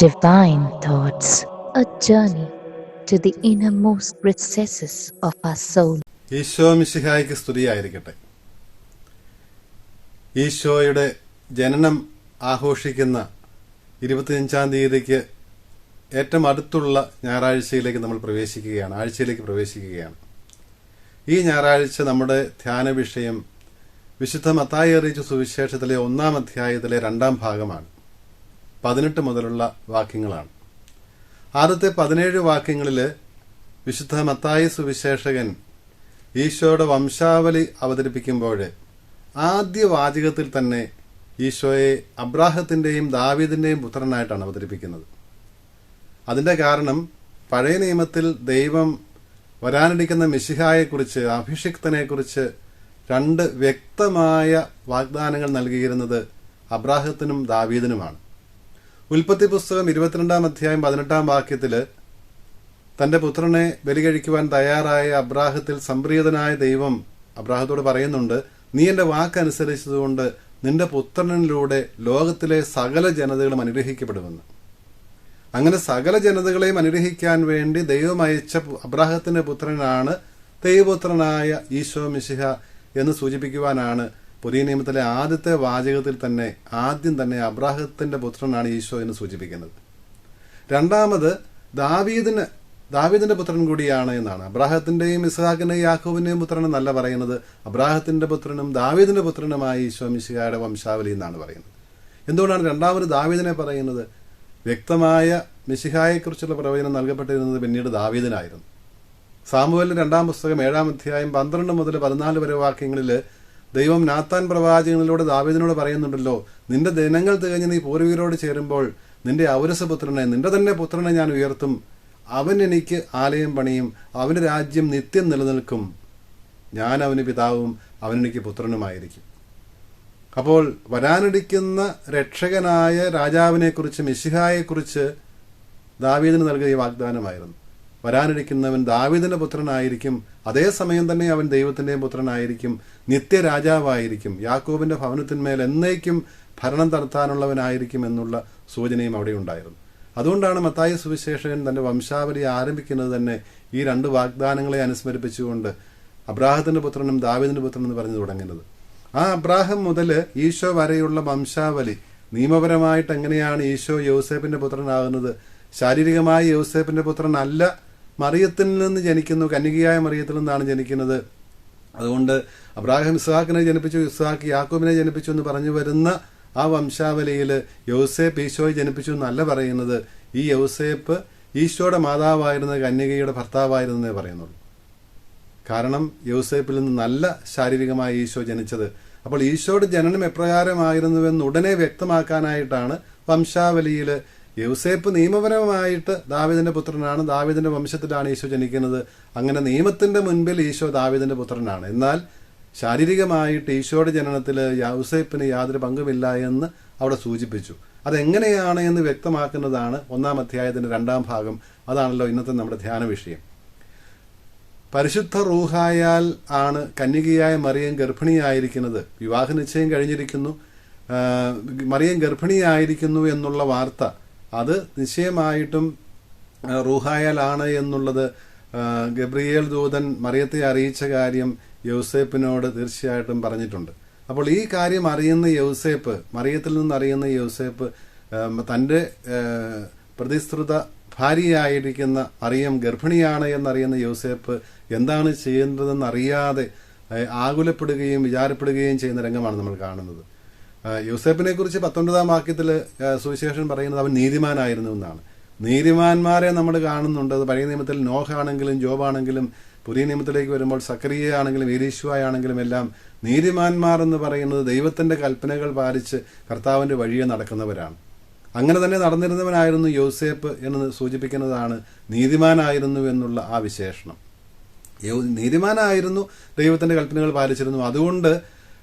Divine Thoughts, a journey to the innermost recesses of our soul. Isho മിശിഹായ്ക്ക് സ്തുതിയായിരിക്കട്ടെ. ഈശോയുടെ ജനനം ആഘോഷിക്കുന്ന 25 തീയതിക്ക് ഏറ്റവും അടുത്തുള്ള ഞായറാഴ്ചയിലേക്ക് നമ്മൾ ആഴ്ചയിലേക്ക് പ്രവേശിക്കുകയാണ്. ഈ ഞായറാഴ്ച നമ്മുടെ ധ്യാന വിഷയം വിശുദ്ധ മത്തായി അറിയിച്ച സുവിശേഷത്തിലെ 1-ാം അധ്യായത്തിലെ 2-ാം ഭാഗമാണ്. 18 മുതലുള്ള വാക്യങ്ങളാണ്. ആദ്യത്തെ 17 വാക്യങ്ങളിൽ വിശുദ്ധ മത്തായി സുവിശേഷകൻ ഈശോയുടെ വംശാവലി അവതരിപ്പിക്കുമ്പോൾ ആദ്യ വാചകത്തിൽ തന്നെ ഈശോയെ അബ്രാഹത്തിന്റെയും ദാവീദിന്റെയും പുത്രനായിട്ടാണ് അവതരിപ്പിക്കുന്നത്. അതിന്റെ കാരണം പഴയ നിയമത്തിൽ ദൈവം വരാനിരിക്കുന്ന മിശിഹായെക്കുറിച്ച്, അഭിഷിക്തനെക്കുറിച്ച് 2 വ്യക്തമായ വാഗ്ദാനങ്ങൾ നൽകിയിരുന്നത് അബ്രാഹത്തിനും ദാവീദിനുമാണ്. ഉൽപ്പത്തി പുസ്തകം 22-ാം അധ്യായം 18-ാം വാക്യത്തില് തന്റെ പുത്രനെ ബലി കഴിക്കുവാൻ തയ്യാറായ അബ്രാഹത്തിൽ സംപ്രീതനായ ദൈവം അബ്രാഹത്തോട് പറയുന്നുണ്ട്, നീ എന്റെ വാക്കനുസരിച്ചതുകൊണ്ട് നിന്റെ പുത്രനിലൂടെ ലോകത്തിലെ സകല ജനതകളും അനുഗ്രഹിക്കപ്പെടുമെന്ന്. അങ്ങനെ സകല ജനതകളെയും അനുഗ്രഹിക്കാൻ വേണ്ടി ദൈവം അയച്ച അബ്രാഹത്തിന്റെ പുത്രനാണ് ദൈവപുത്രനായ ഈശോ മിശിഹ എന്ന് സൂചിപ്പിക്കുവാനാണ് പുതിയ നിയമത്തിലെ ആദ്യത്തെ വാചകത്തിൽ തന്നെ ആദ്യം തന്നെ അബ്രാഹത്തിന്റെ പുത്രനാണ് ഈശോ എന്ന് സൂചിപ്പിക്കുന്നത്. രണ്ടാമത് ദാവീദിന്റെ പുത്രൻ കൂടിയാണ് എന്നാണ്. അബ്രാഹത്തിന്റെയും ഇസ്ഹാക്കിന്റെയും യാക്കോബിന്റെയും പുത്രൻ എന്നല്ല പറയുന്നത്, അബ്രാഹത്തിന്റെ പുത്രനും ദാവീദിന്റെ പുത്രനുമായ ഈശോ മിശിഹായുടെ വംശാവലി എന്നാണ് പറയുന്നത്. എന്തുകൊണ്ടാണ് രണ്ടാമത് ദാവീദിനെ പറയുന്നത്? വ്യക്തമായ മിശിഹായെക്കുറിച്ചുള്ള പ്രവചനം നൽകപ്പെട്ടിരുന്നത് പിന്നീട് ദാവീദിനായിരുന്നു. സാമുവേലിന്റെ 2-ാം പുസ്തകം 7-ാം അധ്യായം 12 മുതൽ 14 വരെ വാക്യങ്ങളിൽ ദൈവം നാത്താൻ പ്രവാചകനിലൂടെ ദാവീദിനോട് പറയുന്നുണ്ടല്ലോ, നിന്റെ ദിനങ്ങൾ തികഞ്ഞ് നീ പൂർവികരോട് ചേരുമ്പോൾ നിന്റെ ഔരസപുത്രനെ, നിന്റെ തന്നെ പുത്രനെ ഞാൻ ഉയർത്തും. അവൻ എനിക്ക് ആലയം പണിയും, അവന്റെ രാജ്യം നിത്യം നിലനിൽക്കും. ഞാൻ അവന് പിതാവും അവൻ എനിക്ക് പുത്രനുമായിരിക്കും. അപ്പോൾ വരാനിരിക്കുന്ന രക്ഷകനായ രാജാവിനെക്കുറിച്ച്, മിശിഹായെക്കുറിച്ച് ദാവീദിന് നൽകിയ വാഗ്ദാനമായിരുന്നു. വരാനിരിക്കുന്നവൻ ദാവീദിന്റെ പുത്രനായിരിക്കും, അതേസമയം തന്നെ അവൻ ദൈവത്തിന്റെയും പുത്രനായിരിക്കും, നിത്യരാജാവായിരിക്കും, യാക്കോബിന്റെ ഭവനത്തിന്മേൽ എന്നേക്കും ഭരണം നടത്താനുള്ളവനായിരിക്കും എന്നുള്ള സൂചനയും അവിടെ ഉണ്ടായിരുന്നു. അതുകൊണ്ടാണ് മത്തായി സുവിശേഷകൻ തന്റെ വംശാവലി ആരംഭിക്കുന്നത് തന്നെ ഈ 2 വാഗ്ദാനങ്ങളെ അനുസ്മരിപ്പിച്ചുകൊണ്ട് അബ്രാഹത്തിന്റെ പുത്രനും ദാവീദിന്റെ പുത്രനും എന്ന് പറഞ്ഞു തുടങ്ങുന്നത്. ആ അബ്രാഹം മുതൽ ഈശോ വരെയുള്ള വംശാവലി നിയമപരമായിട്ട് എങ്ങനെയാണ് ഈശോ യൗസേപ്പിന്റെ പുത്രനാകുന്നത്? ശാരീരികമായി യൗസേപ്പിന്റെ പുത്രനല്ല, മറിയത്തിൽ നിന്ന് ജനിക്കുന്നു, കന്യകയായ മറിയത്തിൽ നിന്നാണ് ജനിക്കുന്നത്. അതുകൊണ്ട് അബ്രാഹാം ഇസ്ഹാക്കിനെ ജനിപ്പിച്ചു, ഇസ്ഹാക്ക് യാക്കോബിനെ ജനിപ്പിച്ചു എന്ന് പറഞ്ഞു വരുന്ന ആ വംശാവലിയിൽ യൗസേപ്പ് ഈശോയെ ജനിപ്പിച്ചു എന്നല്ല പറയുന്നത്. ഈ യൗസേപ്പ് ഈശോയുടെ മാതാവായിരുന്ന കന്യകയുടെ ഭർത്താവായിരുന്നേ പറയുന്നുള്ളൂ. കാരണം യൗസേപ്പിൽ നിന്ന് നല്ല ശാരീരികമായി ഈശോ ജനിച്ചത്. അപ്പോൾ ഈശോയുടെ ജനനം എപ്രകാരമായിരുന്നുവെന്ന് ഉടനെ വ്യക്തമാക്കാനായിട്ടാണ് വംശാവലിയിൽ യൗസേപ്പ് നിയമപരമായിട്ട് ദാവീദിന്റെ പുത്രനാണ്, ദാവീദിന്റെ വംശത്തിലാണ് ഈശോ ജനിക്കുന്നത്. അങ്ങനെ നിയമത്തിന്റെ മുൻപിൽ ഈശോ ദാവീദിന്റെ പുത്രനാണ്. എന്നാൽ ശാരീരികമായിട്ട് ഈശോയുടെ ജനനത്തിൽ യൗസേപ്പിന് യാതൊരു പങ്കുമില്ല എന്ന് അവിടെ സൂചിപ്പിച്ചു. അതെങ്ങനെയാണ് എന്ന് വ്യക്തമാക്കുന്നതാണ് 1-ാം അധ്യായത്തിന്റെ 2-ാം ഭാഗം. അതാണല്ലോ ഇന്നത്തെ നമ്മുടെ ധ്യാന വിഷയം. പരിശുദ്ധ റൂഹായാൽ ആണ് കന്യകയായ മറിയം ഗർഭിണിയായിരിക്കുന്നത്. വിവാഹ നിശ്ചയം കഴിഞ്ഞിരിക്കുന്നു, മറിയം ഗർഭിണിയായിരിക്കുന്നു എന്നുള്ള വാർത്ത അത് നിശ്ചയമായിട്ടും റൂഹായാലാണ് എന്നുള്ളത് ഗബ്രിയേൽ ദൂതൻ മറിയത്തെ അറിയിച്ച കാര്യം യൗസേപ്പിനോട് തീർച്ചയായിട്ടും പറഞ്ഞിട്ടുണ്ട്. അപ്പോൾ ഈ കാര്യം അറിയുന്ന യൗസേപ്പ്, മറിയത്തിൽ നിന്ന് അറിയുന്ന യൗസേപ്പ് തൻ്റെ പ്രതിശ്രുത ഭാര്യയായിരിക്കുന്ന മറിയം ഗർഭിണിയാണ് എന്നറിയുന്ന യൗസേപ്പ് എന്താണ് ചെയ്യേണ്ടതെന്ന് അറിയാതെ ആകുലപ്പെടുകയും വിചാരപ്പെടുകയും ചെയ്യുന്ന രംഗമാണ് നമ്മൾ കാണുന്നത്. യൗസേപ്പിനെ കുറിച്ച് 19-ാം വാക്യത്തിൽ സുവിശേഷൻ പറയുന്നത് അവൻ നീതിമാനായിരുന്നു എന്നാണ്. നീതിമാന്മാരെ നമ്മൾ കാണുന്നുണ്ട്. അത് പഴയ നിയമത്തിൽ നോഹാണെങ്കിലും ജോബാണെങ്കിലും, പുതിയ നിയമത്തിലേക്ക് വരുമ്പോൾ സക്കറിയ ആണെങ്കിലും എലീശുവായാണെങ്കിലും എല്ലാം നീതിമാന്മാർ എന്ന് പറയുന്നത് ദൈവത്തിന്റെ കൽപ്പനകൾ പാലിച്ച് കർത്താവിന്റെ വഴിയെ നടക്കുന്നവരാണ്. അങ്ങനെ തന്നെ നടന്നിരുന്നവനായിരുന്നു യൗസേപ്പ് എന്ന് സൂചിപ്പിക്കുന്നതാണ് നീതിമാനായിരുന്നു എന്നുള്ള ആ വിശേഷണം. നീതിമാനായിരുന്നു, ദൈവത്തിന്റെ കൽപ്പനകൾ പാലിച്ചിരുന്നു. അതുകൊണ്ട്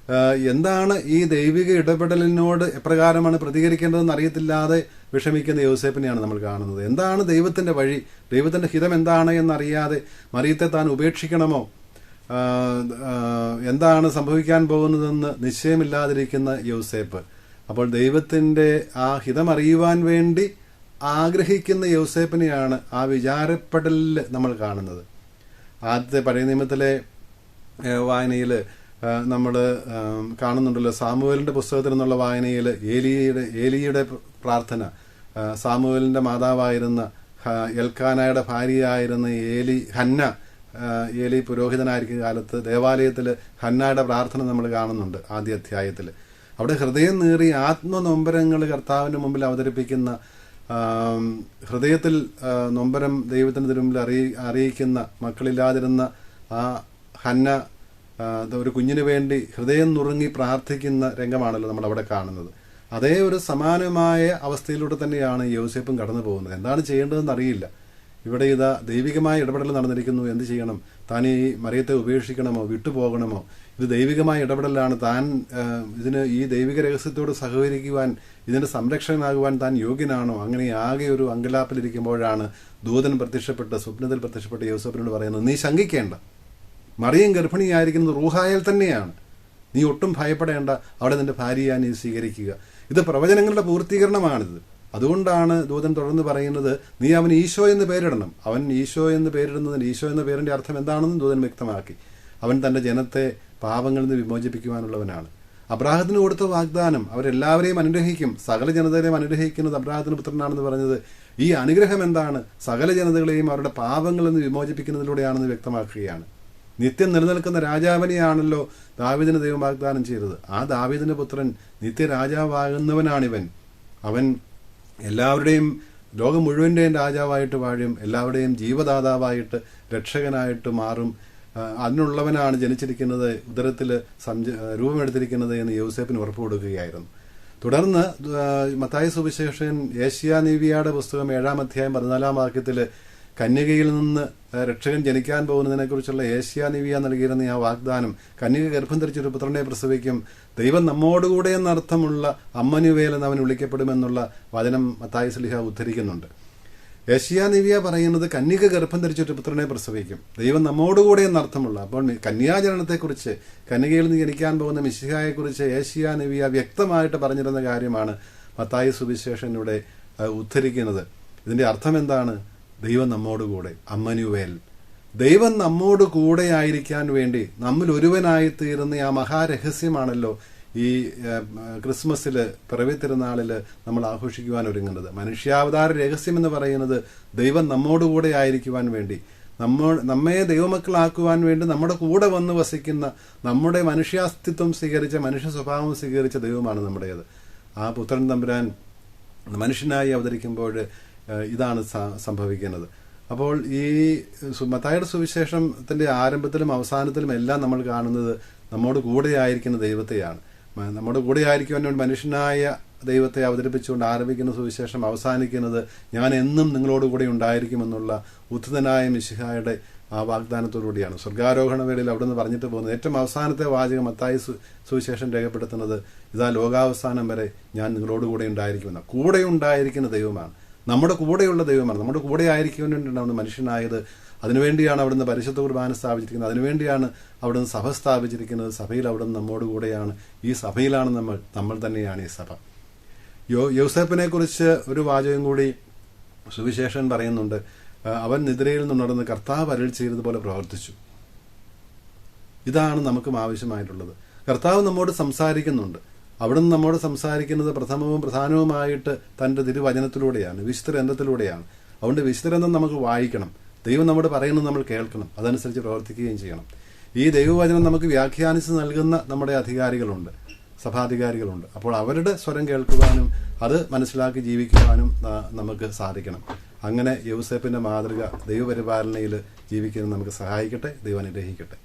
എന്താണ് ഈ ദൈവിക ഇടപെടലിനോട് എപ്രകാരമാണ് പ്രതികരിക്കേണ്ടതെന്ന് അറിയത്തില്ലാതെ വിഷമിക്കുന്ന യൗസേപ്പിനെയാണ് നമ്മൾ കാണുന്നത്. എന്താണ് ദൈവത്തിന്റെ വഴി, ദൈവത്തിന്റെ ഹിതം എന്താണ് എന്നറിയാതെ മറിയത്തെ താൻ ഉപേക്ഷിക്കണമോ, എന്താണ് സംഭവിക്കാൻ പോകുന്നതെന്ന് നിശ്ചയമില്ലാതിരിക്കുന്ന യൗസേപ്പ്. അപ്പോൾ ദൈവത്തിന്റെ ആ ഹിതമറിയുവാൻ വേണ്ടി ആഗ്രഹിക്കുന്ന യൗസേപ്പിനെയാണ് ആ വിചാരപ്പെടലിൽ നമ്മൾ കാണുന്നത്. ആദ്യത്തെ പഴയ നിയമത്തിലെ വായനയിൽ നമ്മൾ കാണുന്നുണ്ടല്ലോ, സാമുവേലിൻ്റെ പുസ്തകത്തിൽ നിന്നുള്ള വായനയിൽ ഏലിയുടെ പ്രാർത്ഥന, സാമുവേലിൻ്റെ മാതാവായിരുന്ന എൽക്കാനയുടെ ഭാര്യയായിരുന്ന ഹന്ന, ഏലി പുരോഹിതനായിരിക്കുന്ന കാലത്ത് ദേവാലയത്തിൽ ഹന്നയുടെ പ്രാർത്ഥന നമ്മൾ കാണുന്നുണ്ട് ആദ്യ അധ്യായത്തിൽ. അവിടെ ഹൃദയം നീറി ആത്മനൊമ്പരങ്ങൾ കർത്താവിൻ്റെ മുമ്പിൽ അവതരിപ്പിക്കുന്ന, ഹൃദയത്തിൽ നൊമ്പരം ദൈവത്തിൻ്റെ മുമ്പിൽ അറിയിക്കുന്ന മക്കളില്ലാതിരുന്ന ആ ഹന്ന ഒരു കുഞ്ഞിന് വേണ്ടി ഹൃദയം നുറുങ്ങി പ്രാർത്ഥിക്കുന്ന രംഗമാണല്ലോ നമ്മളവിടെ കാണുന്നത്. അതേ ഒരു സമാനമായ അവസ്ഥയിലൂടെ തന്നെയാണ് യോസേപ്പും കടന്നു പോകുന്നത്. എന്താണ് ചെയ്യേണ്ടതെന്ന് അറിയില്ല. ഇവിടെ ഇതാ ദൈവികമായ ഇടപെടൽ നടന്നിരിക്കുന്നു. എന്ത് ചെയ്യണം? താൻ ഈ മറിയത്തെ ഉപേക്ഷിക്കണമോ, വിട്ടുപോകണമോ? ഇത് ദൈവികമായ ഇടപെടലാണ്. താൻ ഈ ദൈവിക രഹസ്യത്തോട് സഹകരിക്കുവാൻ, ഇതിൻ്റെ സംരക്ഷകനാകുവാൻ താൻ യോഗ്യനാണോ? അങ്ങനെ ആകെ ഒരു അങ്കലാപ്പിലിരിക്കുമ്പോഴാണ് ദൂതൻ സ്വപ്നത്തിൽ പ്രത്യക്ഷപ്പെട്ട് യോസേപ്പിനോട് പറയുന്നത്, നീ ശങ്കിക്കേണ്ട, മറിയം ഗർഭിണിയായിരിക്കുന്നത് റൂഹായിൽ തന്നെയാണ്. നീ ഒട്ടും ഭയപ്പെടേണ്ട, അവിടെ നിന്റെ ഭാര്യയെ നീ സ്വീകരിക്കുക. ഇത് പ്രവചനങ്ങളുടെ പൂർത്തീകരണമാണിത്. അതുകൊണ്ടാണ് ദൂതൻ തുടർന്ന് പറയുന്നത്, നീ അവന് ഈശോ എന്ന് പേരിടണം. അവൻ ഈശോ എന്ന് പേരിടുന്നതിന്, ഈശോ എന്ന പേരിൻ്റെ അർത്ഥം എന്താണെന്ന് ദൂതൻ വ്യക്തമാക്കി. അവൻ തൻ്റെ ജനത്തെ പാപങ്ങളിൽ നിന്ന് വിമോചിപ്പിക്കുവാനുള്ളവനാണ്. അബ്രാഹത്തിന് കൊടുത്ത വാഗ്ദാനം, അവരെല്ലാവരെയും അനുഗ്രഹിക്കും, സകല ജനതകളെയും അനുഗ്രഹിക്കുന്നത് അബ്രാഹത്തിന് പുത്രനാണെന്ന് പറഞ്ഞത്, ഈ അനുഗ്രഹം എന്താണ്? സകല ജനതകളെയും അവരുടെ പാപങ്ങളിൽ നിന്ന് വിമോചിപ്പിക്കുന്നതിലൂടെയാണെന്ന് വ്യക്തമാക്കുകയാണ്. നിത്യം നിലനിൽക്കുന്ന രാജാവിനെയാണല്ലോ ദാവീദിന് ദൈവം വാഗ്ദാനം ചെയ്തത്. ആ ദാവീദിന്റെ പുത്രൻ നിത്യരാജാവാകുന്നവനാണിവൻ. അവൻ എല്ലാവരുടെയും, ലോകം മുഴുവൻ്റെയും രാജാവായിട്ട് വാഴും, എല്ലാവരുടെയും ജീവദാതാവായിട്ട് രക്ഷകനായിട്ട് മാറും. അതിനുള്ളവനാണ് ജനിച്ചിരിക്കുന്നത്, ഉദരത്തിൽ രൂപമെടുത്തിരിക്കുന്നത് എന്ന് യോസേപ്പിന് ഉറപ്പ് കൊടുക്കുകയായിരുന്നു. തുടർന്ന് മത്തായി സുവിശേഷൻ ഏഷ്യാനീവിയയുടെ പുസ്തകം 7-ാം അധ്യായം 14-ാം വാക്യത്തിൽ കന്യകയിൽ നിന്ന് രക്ഷകൻ ജനിക്കാൻ പോകുന്നതിനെക്കുറിച്ചുള്ള ഏഷ്യാനീവിയ നൽകിയിരുന്ന ആ വാഗ്ദാനം, കന്യക ഗർഭം ധരിച്ചൊരു പുത്രനെ പ്രസവിക്കും, ദൈവം നമ്മോടുകൂടെ എന്നർത്ഥമുള്ള അമ്മനുവേൽ എന്ന് അവൻ വിളിക്കപ്പെടുമെന്നുള്ള വചനം മത്തായി ശ്ലീഹ ഉദ്ധരിക്കുന്നുണ്ട്. ഏഷ്യാനീവിയ പറയുന്നത് കന്യക ഗർഭം ധരിച്ചൊരു പുത്രനെ പ്രസവിക്കും, ദൈവം നമ്മോടുകൂടെ എന്നർത്ഥമുള്ള. അപ്പോൾ കന്യാജനനത്തെക്കുറിച്ച്, കന്യകയിൽ നിന്ന് ജനിക്കാൻ പോകുന്ന മിശിഹായെക്കുറിച്ച് ഏഷ്യാനീവിയ വ്യക്തമായിട്ട് പറഞ്ഞിരുന്ന കാര്യമാണ് മത്തായി സുവിശേഷനിലൂടെ ഉദ്ധരിക്കുന്നത്. ഇതിൻ്റെ അർത്ഥം എന്താണ്? ദൈവം നമ്മോടുകൂടെ, അമ്മനുവേൽ. ദൈവം നമ്മോട് കൂടെ ആയിരിക്കാൻ വേണ്ടി നമ്മിൽ ഒരുവനായിത്തീരുന്ന ആ മഹാരഹസ്യമാണല്ലോ ഈ ക്രിസ്മസിൽ, പിറവി തിരുനാളിൽ നമ്മൾ ആഘോഷിക്കുവാൻ ഒരുങ്ങുന്നത്. മനുഷ്യാവതാര രഹസ്യം എന്ന് പറയുന്നത് ദൈവം നമ്മോടുകൂടെ ആയിരിക്കുവാൻ വേണ്ടി, നമ്മെ ദൈവമക്കളാക്കുവാൻ വേണ്ടി നമ്മുടെ കൂടെ വന്ന് വസിക്കുന്ന, നമ്മുടെ മനുഷ്യാസ്തിത്വം സ്വീകരിച്ച, മനുഷ്യ സ്വഭാവം സ്വീകരിച്ച ദൈവമാണ് നമ്മുടേത്. ആ പുത്രൻ തമ്പുരാൻ മനുഷ്യനായി അവതരിക്കുമ്പോൾ ഇതാണ് സംഭവിക്കുന്നത്. അപ്പോൾ ഈ മത്തായിയുടെ സുവിശേഷത്തിൻ്റെ ആരംഭത്തിലും അവസാനത്തിലും എല്ലാം നമ്മൾ കാണുന്നത് നമ്മോട് കൂടെ ആയിരിക്കുന്ന ദൈവത്തെയാണ്. നമ്മുടെ കൂടെ ആയിരിക്കുവാൻ വേണ്ടി മനുഷ്യനായ ദൈവത്തെ അവതരിപ്പിച്ചുകൊണ്ട് ആരംഭിക്കുന്ന സുവിശേഷം അവസാനിക്കുന്നത് ഞാൻ എന്നും നിങ്ങളോട് കൂടെ ഉണ്ടായിരിക്കുമെന്നുള്ള ഉദ്ധിതനായ മിശിഹായുടെ ആ വാഗ്ദാനത്തോടുകൂടിയാണ്. സ്വർഗാരോഹണ വേളയിൽ അവിടെ നിന്ന് പറഞ്ഞിട്ട് പോകുന്നത് ഏറ്റവും അവസാനത്തെ വാചകം മത്തായി സുവിശേഷം രേഖപ്പെടുത്തുന്നത്, ഇതാ ലോകാവസാനം വരെ ഞാൻ നിങ്ങളോട് കൂടെ ഉണ്ടായിരിക്കുമെന്ന്. കൂടെ ഉണ്ടായിരിക്കുന്ന ദൈവമാണ്, നമ്മുടെ കൂടെയുള്ള ദൈവമാണ്. നമ്മുടെ കൂടെ ആയിരിക്കുവാൻ വേണ്ടിയാണ് അവിടുന്ന് മനുഷ്യനായത്. അതിനുവേണ്ടിയാണ് അവിടുന്ന് പരിശുദ്ധ കുർബാന സ്ഥാപിച്ചിരിക്കുന്നത്, അതിനുവേണ്ടിയാണ് അവിടുന്ന് സഭ സ്ഥാപിച്ചിരിക്കുന്നത്. സഭയിൽ അവിടുന്ന് നമ്മോട് കൂടെയാണ്, ഈ സഭയിലാണ് നമ്മൾ തന്നെയാണ് ഈ സഭ. യോസേപ്പിനെ കുറിച്ച് ഒരു വാചകം കൂടി സുവിശേഷൻ പറയുന്നുണ്ട്. അവൻ നിദ്രയിൽ നിന്നുണർന്ന് കർത്താവ് അരുൾ ചെയ്തതുപോലെ പ്രവർത്തിച്ചു. ഇതാണ് നമുക്കും ആവശ്യമായിട്ടുള്ളത്. കർത്താവ് നമ്മോട് സംസാരിക്കുന്നുണ്ട്. അവിടുന്ന് നമ്മോട് സംസാരിക്കുന്നത് പ്രഥമവും പ്രധാനവുമായിട്ട് തൻ്റെ തിരുവചനത്തിലൂടെയാണ്, വിശുദ്ധ ഗ്രന്ഥത്തിലൂടെയാണ്. അതുകൊണ്ട് വിശുദ്ധ ഗ്രന്ഥം നമുക്ക് വായിക്കണം, ദൈവം നമ്മോട് പറയുന്നത് നമ്മൾ കേൾക്കണം, അതനുസരിച്ച് പ്രവർത്തിക്കുകയും ചെയ്യണം. ഈ ദൈവവചനം നമുക്ക് വ്യാഖ്യാനിച്ച് നൽകുന്ന നമ്മുടെ അധികാരികളുണ്ട്, സഭാധികാരികളുണ്ട്. അപ്പോൾ അവരുടെ സ്വരം കേൾക്കുവാനും അത് മനസ്സിലാക്കി ജീവിക്കുവാനും നമുക്ക് സാധിക്കണം. അങ്ങനെ യോസേപ്പിൻ്റെ മാതൃക ദൈവപരിപാലനയിൽ ജീവിക്കാൻ നമുക്ക് സഹായിക്കട്ടെ. ദൈവം അനുഗ്രഹിക്കട്ടെ.